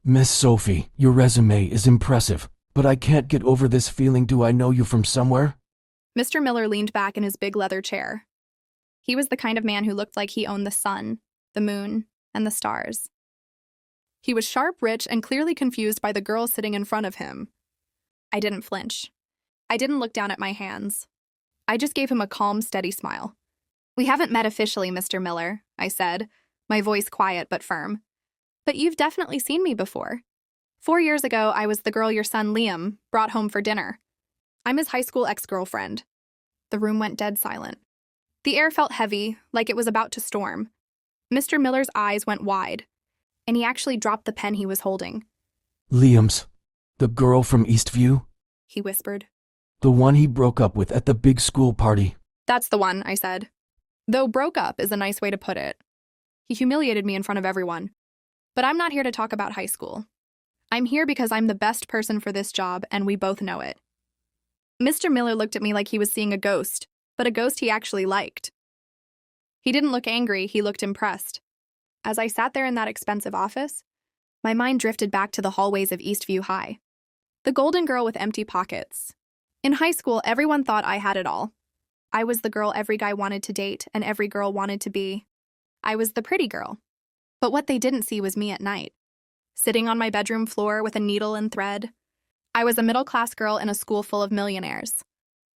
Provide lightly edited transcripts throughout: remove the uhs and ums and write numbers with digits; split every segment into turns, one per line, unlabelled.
Miss Sophie, your resume is impressive, but I can't get over this feeling. Do I know you from somewhere?
Mr. Miller leaned back in his big leather chair. He was the kind of man who looked like he owned the sun, the moon, and the stars. He was sharp, rich, and clearly confused by the girl sitting in front of him. I didn't flinch. I didn't look down at my hands. I just gave him a calm, steady smile. "We haven't met officially, Mr. Miller," I said, my voice quiet but firm. "But you've definitely seen me before. 4 years ago, I was the girl your son Liam brought home for dinner. I'm his high school ex-girlfriend." The room went dead silent. The air felt heavy, like it was about to storm. Mr. Miller's eyes went wide, and he actually dropped the pen he was holding.
Liam's. The girl from Eastview?
He whispered.
The one he broke up with at the big school party.
"That's the one," I said. Though broke up is a nice way to put it. He humiliated me in front of everyone. But I'm not here to talk about high school. I'm here because I'm the best person for this job, and we both know it. Mr. Miller looked at me like he was seeing a ghost, but a ghost he actually liked. He didn't look angry, he looked impressed. As I sat there in that expensive office, my mind drifted back to the hallways of Eastview High. The golden girl with empty pockets. In high school, everyone thought I had it all. I was the girl every guy wanted to date and every girl wanted to be. I was the pretty girl. But what they didn't see was me at night, sitting on my bedroom floor with a needle and thread. I was a middle-class girl in a school full of millionaires.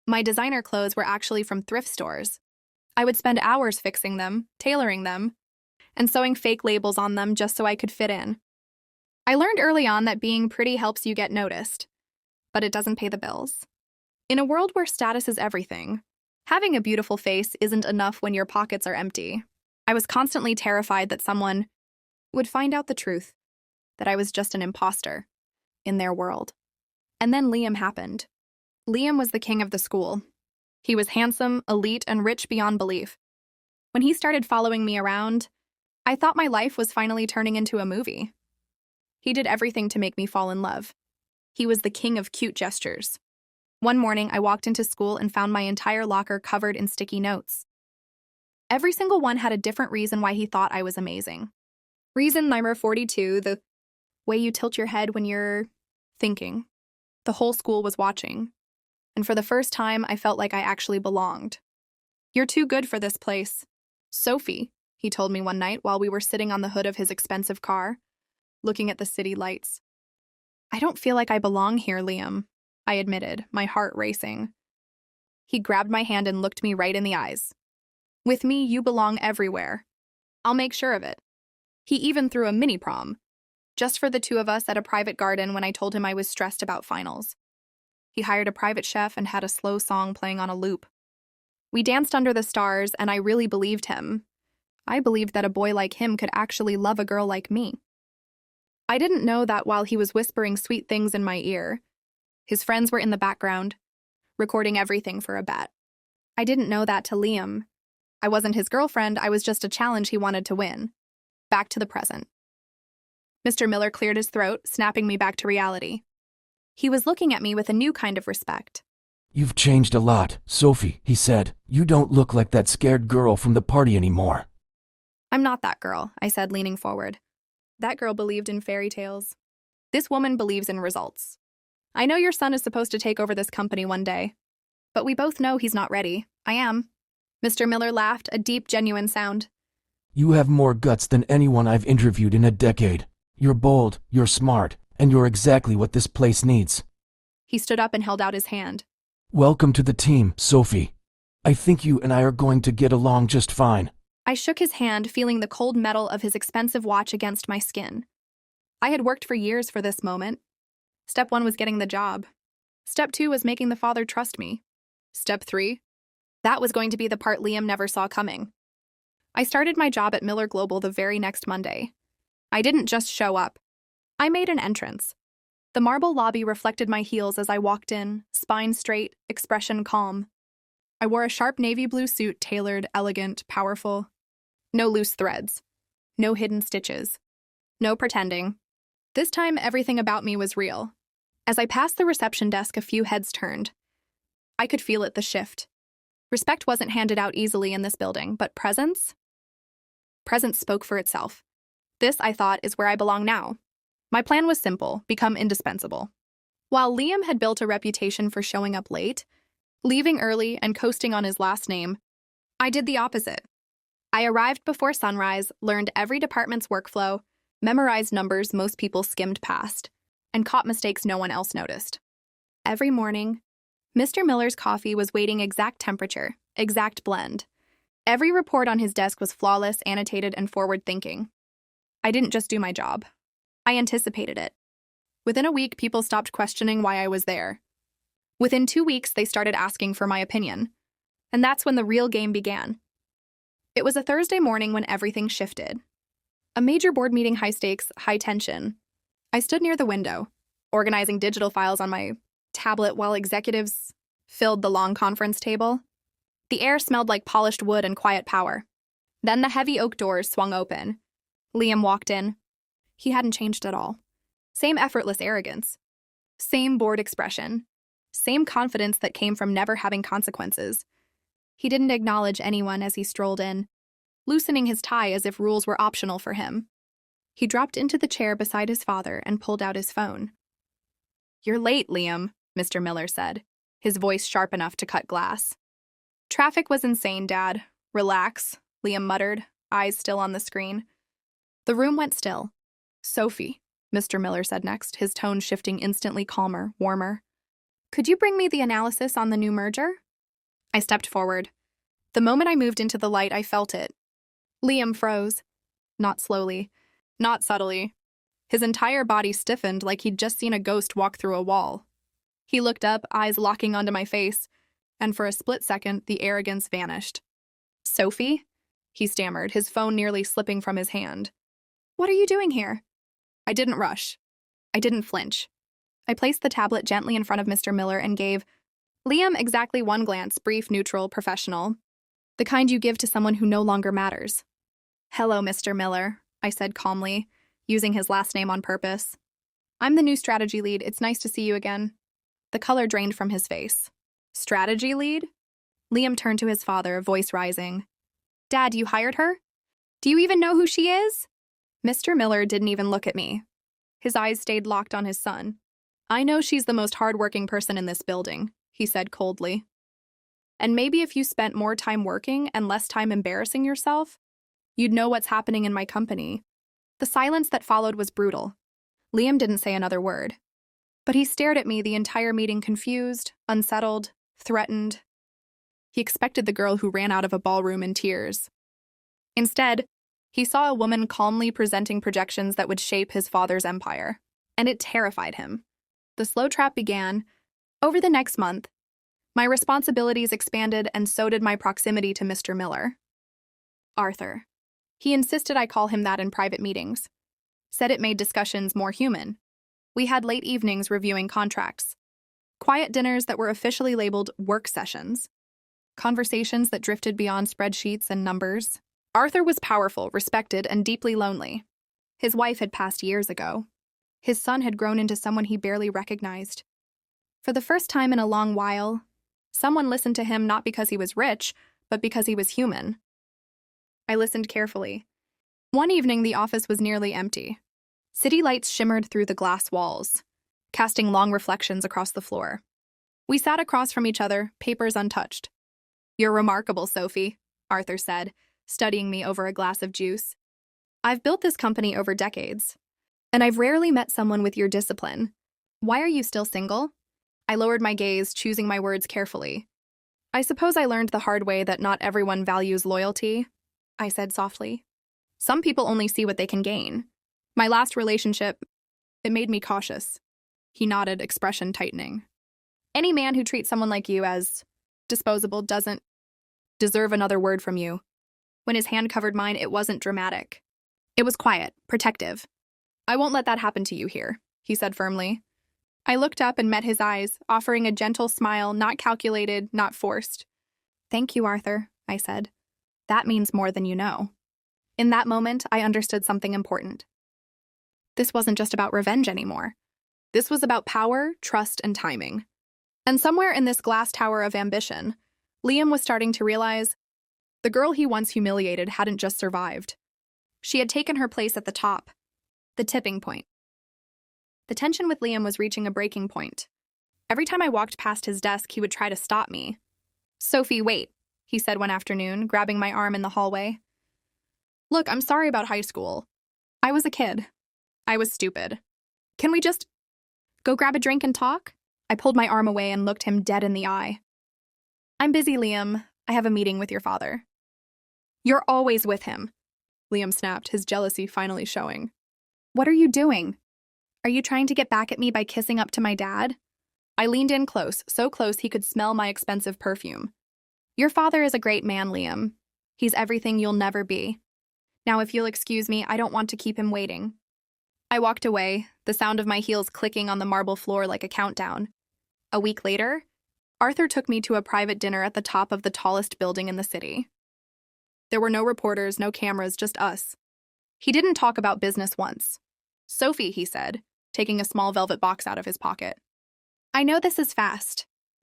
My designer clothes were actually from thrift stores. I would spend hours fixing them, tailoring them, and sewing fake labels on them just so I could fit in. I learned early on that being pretty helps you get noticed, but it doesn't pay the bills. In a world where status is everything, having a beautiful face isn't enough when your pockets are empty. I was constantly terrified that someone would find out the truth, that I was just an imposter in their world. And then Liam happened. Liam was the king of the school. He was handsome, elite, and rich beyond belief. When he started following me around, I thought my life was finally turning into a movie. He did everything to make me fall in love. He was the king of cute gestures. One morning, I walked into school and found my entire locker covered in sticky notes. Every single one had a different reason why he thought I was amazing. Reason number 42, the way you tilt your head when you're thinking. The whole school was watching. And for the first time, I felt like I actually belonged. "You're too good for this place. Sophie," he told me one night while we were sitting on the hood of his expensive car, looking at the city lights. "I don't feel like I belong here, Liam," I admitted, my heart racing. He grabbed my hand and looked me right in the eyes. "With me, you belong everywhere. I'll make sure of it." He even threw a mini prom, just for the two of us at a private garden when I told him I was stressed about finals. He hired a private chef and had a slow song playing on a loop. We danced under the stars, and I really believed him. I believed that a boy like him could actually love a girl like me. I didn't know that while he was whispering sweet things in my ear, his friends were in the background, recording everything for a bet. I didn't know that to Liam. I wasn't his girlfriend, I was just a challenge he wanted to win. Back to the present. Mr. Miller cleared his throat, snapping me back to reality. He was looking at me with a new kind of respect.
You've changed a lot, Sophie, he said. You don't look like that scared girl from the party anymore.
"I'm not that girl," I said, leaning forward. "That girl believed in fairy tales. This woman believes in results. I know your son is supposed to take over this company one day, but we both know he's not ready. I am." Mr. Miller laughed, a deep, genuine sound.
You have more guts than anyone I've interviewed in a decade. You're bold, you're smart, and you're exactly what this place needs.
He stood up and held out his hand.
Welcome to the team, Sophie. I think you and I are going to get along just fine.
I shook his hand, feeling the cold metal of his expensive watch against my skin. I had worked for years for this moment. Step 1 was getting the job. Step 2 was making the father trust me. Step 3? That was going to be the part Liam never saw coming. I started my job at Miller Global the very next Monday. I didn't just show up. I made an entrance. The marble lobby reflected my heels as I walked in, spine straight, expression calm. I wore a sharp navy blue suit, tailored, elegant, powerful. No loose threads. No hidden stitches. No pretending. This time, everything about me was real. As I passed the reception desk, a few heads turned. I could feel it, the shift. Respect wasn't handed out easily in this building, but presence? Presence spoke for itself. This, I thought, is where I belong now. My plan was simple: become indispensable. While Liam had built a reputation for showing up late, leaving early, and coasting on his last name, I did the opposite. I arrived before sunrise, learned every department's workflow, memorized numbers most people skimmed past, and caught mistakes no one else noticed. Every morning, Mr. Miller's coffee was waiting exact temperature, exact blend. Every report on his desk was flawless, annotated, and forward-thinking. I didn't just do my job. I anticipated it. Within a week, people stopped questioning why I was there. Within 2 weeks, they started asking for my opinion. And that's when the real game began. It was a Thursday morning when everything shifted. A major board meeting, high stakes, high tension. I stood near the window, organizing digital files on my tablet while executives filled the long conference table. The air smelled like polished wood and quiet power. Then the heavy oak doors swung open. Liam walked in. He hadn't changed at all. Same effortless arrogance. Same bored expression. Same confidence that came from never having consequences. He didn't acknowledge anyone as he strolled in, loosening his tie as if rules were optional for him. He dropped into the chair beside his father and pulled out his phone. "You're late, Liam," Mr. Miller said, his voice sharp enough to cut glass. "Traffic was insane, Dad. Relax," Liam muttered, eyes still on the screen. The room went still. "Sophie," Mr. Miller said next, his tone shifting instantly calmer, warmer. "Could you bring me the analysis on the new merger?" I stepped forward. The moment I moved into the light, I felt it. Liam froze. Not slowly, not subtly. His entire body stiffened like he'd just seen a ghost walk through a wall. He looked up, eyes locking onto my face, and for a split second, the arrogance vanished. "Sophie?" he stammered, his phone nearly slipping from his hand. "What are you doing here?" I didn't rush. I didn't flinch. I placed the tablet gently in front of Mr. Miller and gave Liam exactly one glance, brief, neutral, professional. The kind you give to someone who no longer matters. "Hello, Mr. Miller," I said calmly, using his last name on purpose. "I'm the new strategy lead. It's nice to see you again." The color drained from his face. "Strategy lead?" Liam turned to his father, voice rising. "Dad, you hired her? Do you even know who she is?" Mr. Miller didn't even look at me. His eyes stayed locked on his son. "I know she's the most hardworking person in this building," he said coldly. "And maybe if you spent more time working and less time embarrassing yourself, you'd know what's happening in my company." The silence that followed was brutal. Liam didn't say another word. But he stared at me the entire meeting, confused, unsettled, threatened. He expected the girl who ran out of a ballroom in tears. Instead, he saw a woman calmly presenting projections that would shape his father's empire. And it terrified him. The slow trap began. Over the next month, my responsibilities expanded, and so did my proximity to Mr. Miller. Arthur. He insisted I call him that in private meetings. Said it made discussions more human. We had late evenings reviewing contracts. Quiet dinners that were officially labeled work sessions. Conversations that drifted beyond spreadsheets and numbers. Arthur was powerful, respected, and deeply lonely. His wife had passed years ago. His son had grown into someone he barely recognized. For the first time in a long while, someone listened to him not because he was rich, but because he was human. I listened carefully. One evening, the office was nearly empty. City lights shimmered through the glass walls, casting long reflections across the floor. We sat across from each other, papers untouched. "You're remarkable, Sophie," Arthur said, studying me over a glass of juice. "I've built this company over decades, and I've rarely met someone with your discipline. Why are you still single?" I lowered my gaze, choosing my words carefully. "I suppose I learned the hard way that not everyone values loyalty," I said softly. "Some people only see what they can gain. My last relationship, it made me cautious." He nodded, expression tightening. "Any man who treats someone like you as disposable doesn't deserve another word from you." When his hand covered mine, it wasn't dramatic. It was quiet, protective. "I won't let that happen to you here," he said firmly. I looked up and met his eyes, offering a gentle smile, not calculated, not forced. "Thank you, Arthur," I said. "That means more than you know." In that moment, I understood something important. This wasn't just about revenge anymore. This was about power, trust, and timing. And somewhere in this glass tower of ambition, Liam was starting to realize the girl he once humiliated hadn't just survived. She had taken her place at the top, the tipping point. The tension with Liam was reaching a breaking point. Every time I walked past his desk, he would try to stop me. "Sophie, wait," he said one afternoon, grabbing my arm in the hallway. "Look, I'm sorry about high school. I was a kid. I was stupid. Can we just go grab a drink and talk?" I pulled my arm away and looked him dead in the eye. "I'm busy, Liam. I have a meeting with your father." "You're always with him," Liam snapped, his jealousy finally showing. "What are you doing? Are you trying to get back at me by kissing up to my dad?" I leaned in close, so close he could smell my expensive perfume. "Your father is a great man, Liam. He's everything you'll never be. Now, if you'll excuse me, I don't want to keep him waiting." I walked away, the sound of my heels clicking on the marble floor like a countdown. A week later, Arthur took me to a private dinner at the top of the tallest building in the city. There were no reporters, no cameras, just us. He didn't talk about business once. "Sophie," he said, taking a small velvet box out of his pocket. "I know this is fast,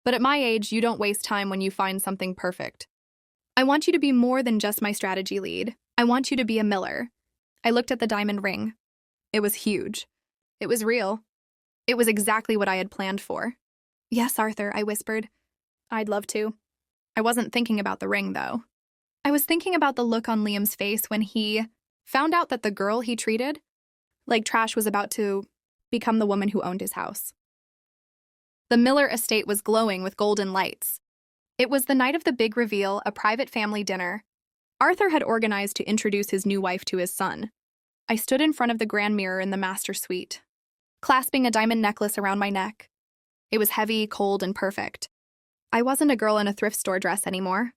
but at my age, you don't waste time when you find something perfect. I want you to be more than just my strategy lead. I want you to be a Miller." I looked at the diamond ring. It was huge. It was real. It was exactly what I had planned for. "Yes, Arthur," I whispered. "I'd love to." I wasn't thinking about the ring, though. I was thinking about the look on Liam's face when he found out that the girl he treated like trash was about to become the woman who owned his house. The Miller estate was glowing with golden lights. It was the night of the big reveal, a private family dinner. Arthur had organized to introduce his new wife to his son. I stood in front of the grand mirror in the master suite, clasping a diamond necklace around my neck. It was heavy, cold, and perfect. I wasn't a girl in a thrift store dress anymore.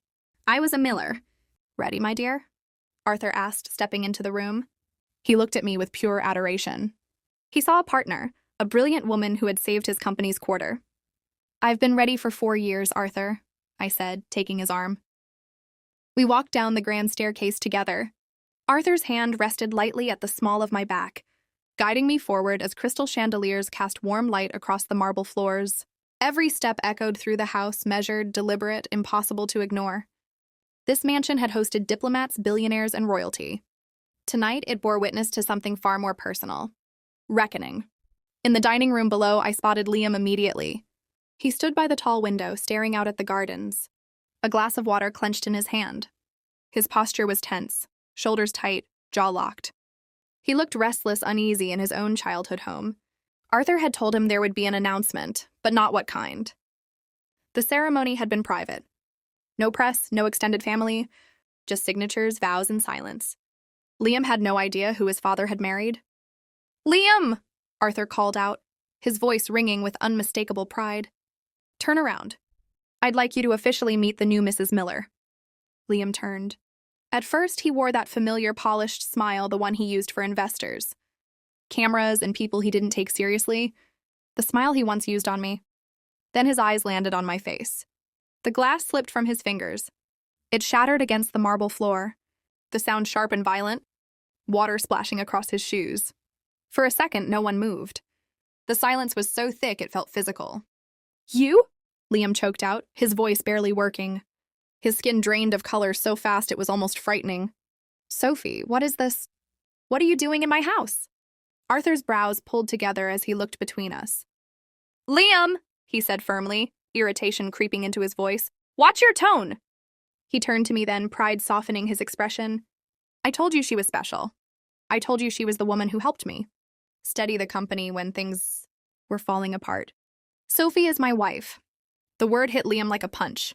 I was a Miller. "Ready, my dear?" Arthur asked, stepping into the room. He looked at me with pure adoration. He saw a partner, a brilliant woman who had saved his company's quarter. "I've been ready for 4 years, Arthur," I said, taking his arm. We walked down the grand staircase together. Arthur's hand rested lightly at the small of my back, guiding me forward as crystal chandeliers cast warm light across the marble floors. Every step echoed through the house, measured, deliberate, impossible to ignore. This mansion had hosted diplomats, billionaires, and royalty. Tonight, it bore witness to something far more personal. Reckoning. In the dining room below, I spotted Liam immediately. He stood by the tall window, staring out at the gardens, a glass of water clenched in his hand. His posture was tense, shoulders tight, jaw locked. He looked restless, uneasy in his own childhood home. Arthur had told him there would be an announcement, but not what kind. The ceremony had been private. No press, no extended family, just signatures, vows, and silence. Liam had no idea who his father had married. "Liam!" Arthur called out, his voice ringing with unmistakable pride. "Turn around. I'd like you to officially meet the new Mrs. Miller." Liam turned. At first, he wore that familiar polished smile, the one he used for investors, cameras, and people he didn't take seriously, the smile he once used on me. Then his eyes landed on my face. The glass slipped from his fingers. It shattered against the marble floor, the sound sharp and violent, water splashing across his shoes. For a second, no one moved. The silence was so thick it felt physical. "You?" Liam choked out, his voice barely working. His skin drained of color so fast it was almost frightening. "Sophie, what is this? What are you doing in my house?" Arthur's brows pulled together as he looked between us. "Liam," he said firmly, irritation creeping into his voice, "watch your tone." He turned to me then, pride softening his expression. "I told you she was special. I told you she was the woman who helped me steady the company when things were falling apart. Sophie is my wife." The word hit Liam like a punch.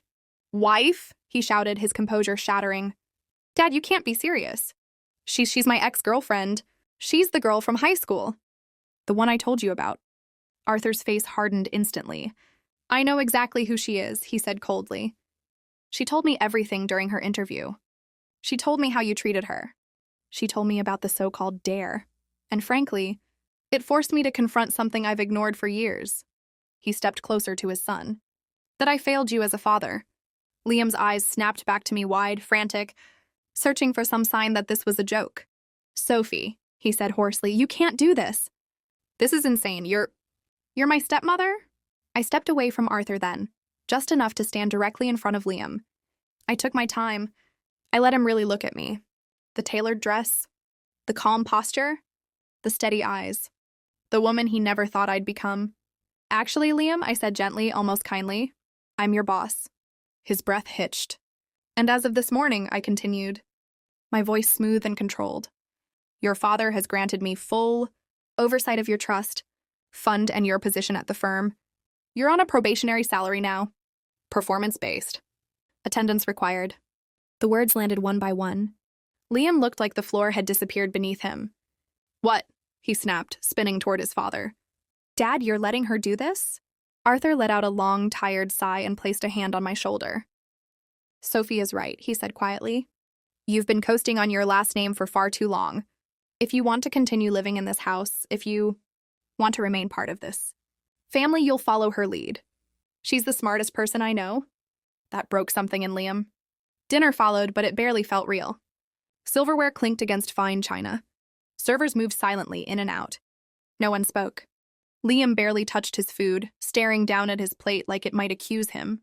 "Wife?" he shouted, his composure shattering. "Dad, you can't be serious. She's my ex-girlfriend. She's the girl from high school. The one I told you about." Arthur's face hardened instantly. "I know exactly who she is," he said coldly. "She told me everything during her interview. She told me how you treated her. She told me about the so-called dare. And frankly, it forced me to confront something I've ignored for years." He stepped closer to his son. "That I failed you as a father." Liam's eyes snapped back to me wide, frantic, searching for some sign that this was a joke. "Sophie," he said hoarsely, "you can't do this. This is insane. You're my stepmother?" I stepped away from Arthur then, just enough to stand directly in front of Liam. I took my time. I let him really look at me. The tailored dress, the calm posture, the steady eyes. the woman he never thought I'd become. Actually, Liam, I said gently, almost kindly, I'm your boss. His breath hitched. And as of this morning, I continued, my voice smooth and controlled. Your father has granted me full oversight of your trust, fund, and your position at the firm. You're on a probationary salary now. Performance-based. Attendance required. The words landed one by one. Liam looked like the floor had disappeared beneath him. What? He snapped, spinning toward his father. Dad, you're letting her do this? Arthur let out a long, tired sigh and placed a hand on my shoulder. Sophie is right, he said quietly. You've been coasting on your last name for far too long. If you want to continue living in this house, if you want to remain part of this family, you'll follow her lead. She's the smartest person I know. That broke something in Liam. Dinner followed, but it barely felt real. Silverware clinked against fine china. Servers moved silently in and out. No one spoke. Liam barely touched his food, staring down at his plate like it might accuse him.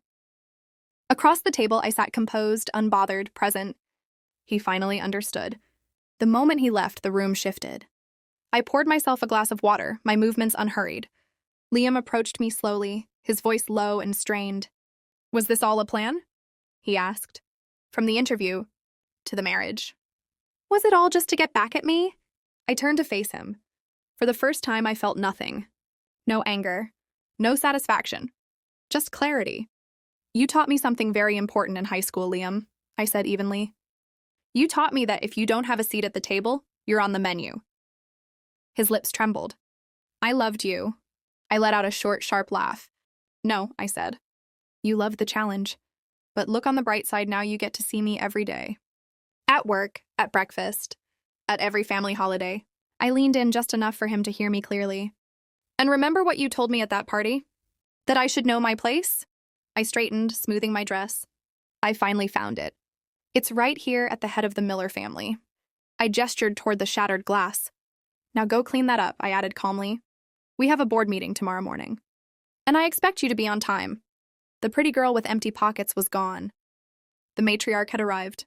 Across the table, I sat composed, unbothered, present. He finally understood. The moment he left, the room shifted. I poured myself a glass of water, my movements unhurried. Liam approached me slowly, his voice low and strained. Was this all a plan? He asked. From the interview to the marriage. Was it all just to get back at me? I turned to face him. For the first time, I felt nothing. No anger. No satisfaction. Just clarity. You taught me something very important in high school, Liam, I said evenly. You taught me that if you don't have a seat at the table, you're on the menu. His lips trembled. I loved you. I let out a short, sharp laugh. No, I said. You loved the challenge. But look on the bright side, now you get to see me every day. At work, at breakfast, at every family holiday. I leaned in just enough for him to hear me clearly. And remember what you told me at that party? That I should know my place? I straightened, smoothing my dress. I finally found it. It's right here at the head of the Miller family. I gestured toward the shattered glass. Now go clean that up, I added calmly. We have a board meeting tomorrow morning. And I expect you to be on time. The pretty girl with empty pockets was gone. The matriarch had arrived.